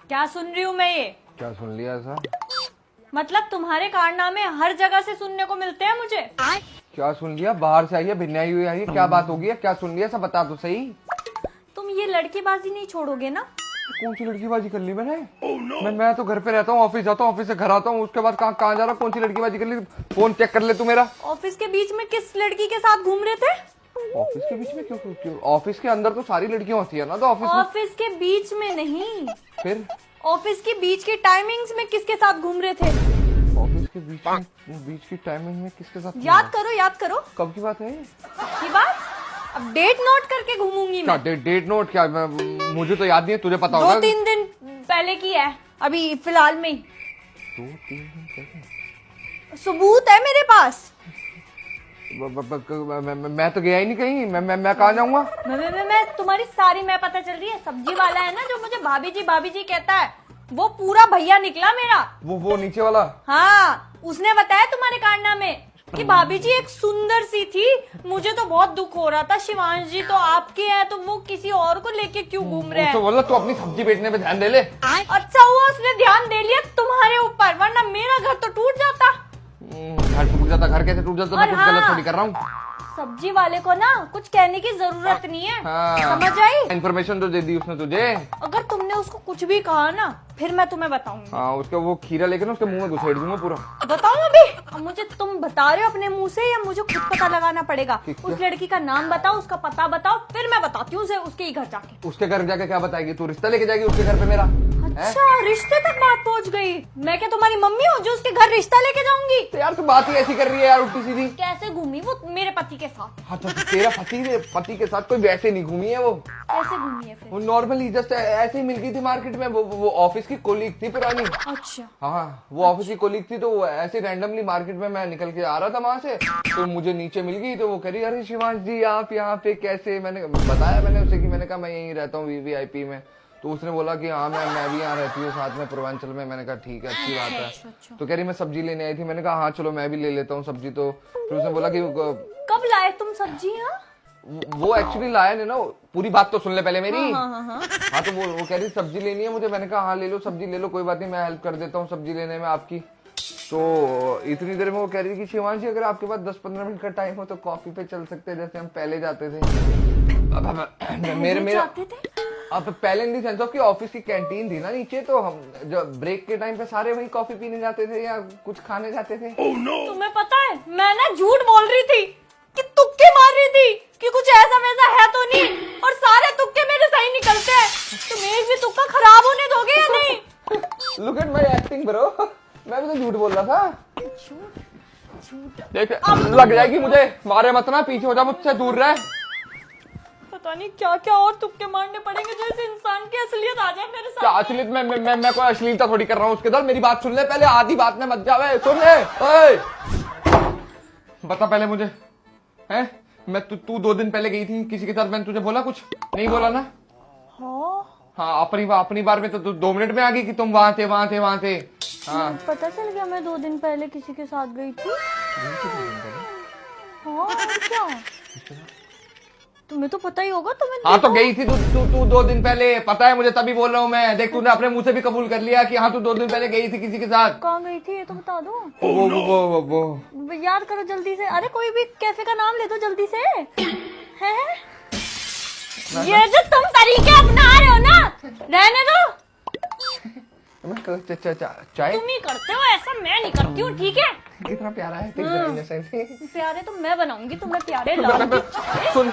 क्या सुन रही हूँ मैं ये? क्या सुन लिया ऐसा? मतलब तुम्हारे कारनामे हर जगह से सुनने को मिलते हैं मुझे। क्या सुन लिया? बाहर से आई है, भिन्नाई हुई आई है, क्या बात होगी? क्या सुन लिया? सब बता तो सही। तुम ये लड़कीबाजी नहीं छोड़ोगे ना? कौन सी लड़कीबाजी कर ली मैंने? मैं तो घर पे रहता हूँ, ऑफिस जाता हूँ, ऑफिस से घर आता हूँ, उसके बाद कहाँ जा रहा? कौन सी लड़कीबाजी कर ली? फोन चेक कर ले तू मेरा। ऑफिस के बीच में किस लड़की के साथ घूम रहे थे? ऑफिस के बीच में क्यों? ऑफिस के अंदर तो सारी लड़कियां होती है ना, तो ऑफिस के बीच में नहीं, फिर ऑफिस के बीच की टाइमिंग्स में किसके साथ घूम रहे थे? ऑफिस के बीच की टाइमिंग में किसके साथ? याद करो। कब की बात है की बात? अब डेट नोट करके घूमूंगी मैं। क्या डेट नोट? क्या मुझे तो याद नहीं है, तुझे पता होगा। 2-3 दिन पहले की है, अभी फिलहाल में ही। 2-3 दिन पहले? सबूत है मेरे पास। मैं तो गया ही नहीं कहीं। मैं कहाँ जाऊंगा? मैं तुम्हारी सारी मैं पता चल रही है। सब्जी वाला है ना जो मुझे भाभी जी कहता है, वो पूरा भैया निकला मेरा। वो नीचे वाला? हाँ, उसने बताया तुम्हारे कारनामे कि भाभी जी एक सुंदर सी थी। मुझे तो बहुत दुख हो रहा था, शिवांश जी तो आपके हैं, तो वो किसी और को लेके क्यों घूम रहे हैं? तो बोला तू अपनी सब्जी बेचने पे ध्यान दे ले। अच्छा हुआ उसने ध्यान दे लिया तुम्हारे ऊपर, वरना मेरा घर तो टूट जाता। घर टूट जाता? घर कैसे टूट जाता? मैं कुछ गलत थोड़ी कर रहा हूँ। सब्जी वाले को ना कुछ कहने की जरूरत नहीं है। हाँ, समझ आई? इन्फॉर्मेशन तो दे दी उसने तुझे। अगर तुमने उसको कुछ भी कहा ना, फिर मैं तुम्हें बताऊंगी। हाँ, उसका वो खीरा लेके ना उसके मुंह में घुसेड़ दूंगा पूरा। बताऊं अभी? अब मुझे तुम बता रहे हो अपने मुंह से या मुझे खुद पता लगाना पड़ेगा? उस लड़की का नाम बताओ, उसका पता बताओ, फिर मैं बताती हूँ उसे उसके ही घर जाके। उसके घर जाके क्या बताएगी? तू रिश्ता लेके जाएगी उसके घर पे मेरा? अच्छा, रिश्ते तक बात पहुँच गई। मैं क्या तुम्हारी मम्मी हूँ जो उसके घर रिश्ता लेके जाऊंगी? तो यार तू बात ही ऐसी कर रही है यार, उल्टी सीधी। कैसे घूमी वो मेरे पति के साथ? हाँ तो तेरा पति के साथ कोई वैसे नहीं घूमी है वो। कैसे घूमी है फिर? वो नॉर्मली जस्ट ऐसे ही मिल गई थी मार्केट में। वो ऑफिस की कोलीग थी पुरानी। अच्छा। हाँ, वो ऑफिस की कोलीग थी, तो वो ऐसे रैंडमली मार्केट में मैं निकल के आ रहा था वहां से, तो मुझे नीचे मिल गई। तो वो कह रही अरे शिवांश जी आप यहाँ पे कैसे? मैंने बताया मैंने उसे कि मैंने कहा मैं यहीं रहता हूँ वीवीआईपी में। तो उसने बोला कि हाँ मैं भी यहाँ रहती हूँ साथ में पूर्वांचल में। मैंने कहा ठीक है, अच्छी बात है। अच्छा। तो कह रही मैं सब्जी लेने आई थी। मैंने कहा हाँ चलो मैं भी ले लेता हूँ सब्जी। तो फिर उसने बोला कि कब लाए तुम सब्जी? वो एक्चुअली लाया नहीं ना। पूरी बात तो सुन ले पहले मेरी। हाँ। तो वो कह रही सब्जी लेनी है मुझे। मैंने कहा हाँ ले लो सब्जी ले लो, कोई बात नहीं, मैं हेल्प कर देता हूँ सब्जी लेने में आपकी। तो इतनी देर में वो कह रही थी कि शिवांश जी अगर आपके पास 10-15 मिनट का टाइम हो तो कॉफी पे चल सकते हैं, जैसे हम पहले जाते थे। मेरे अब पहले इन दी सेंस ऑफ कि ऑफिस की कैंटीन थी ना नीचे, तो हम जब ब्रेक के टाइम पे सारे वहीं कॉफी पीने जाते थे या कुछ खाने जाते थे। तुम्हें पता है मैं ना झूठ बोल रही थी कि तुक्के मार रही थी कि कुछ ऐसा वैसा है तो नहीं, और सारे तुक्के मेरे सही निकलते हैं। तुम एक भी तुक्का खराब होने दोगे या नहीं? Look at my acting bro. मैं भी तो झूठ बोल रहा था। देख लग जाएगी मुझे। मारे मत ना, पीछे हो जा मुझसे, दूर रह। पता नहीं क्या क्या और तुक्के मारने पड़ेंगे जैसे इंसान की असलियत आ जाए मेरे क्या साथ। असलियत? मैं कोई अश्लीलता थोड़ी कर रहा हूँ उसके साथ। मेरी बात सुन ले पहले, आधी बात में मत जावे। सुन ले, बता पहले मुझे, हैं? मैं तू 2 दिन पहले गई थी किसी के साथ, मैंने तुझे बोला कुछ? नहीं बोला ना? हाँ, अपनी बार में तो 2 मिनट में आ गई कि तुम वहां थे। हाँ, पता चल गया मैं 2 दिन पहले किसी के साथ गई थी। हाँ, और क्या? तुम्हें तो पता ही होगा। तुम्हें हाँ तो गई थी तू 2 दिन पहले। पता है मुझे, तभी बोल रहा हूँ मैं। देख तूने अपने मुंह से भी कबूल कर लिया कि हाँ तू 2 दिन पहले गई थी किसी के साथ। कहाँ गई थी ये तो बता दो। वो याद करो जल्दी से। अरे कोई भी कैफे का नाम ले दो जल्दी से। है ये जो तुम तरीके अपना रहे हो ना, रहने दो। चाय तुम ही करते हो ऐसा, मैं नहीं करती हूँ, ठीक है? कितना प्यारा है। प्यारे तो मैं बनाऊंगी, तुम्हें प्यारे लाऊंगी। सुन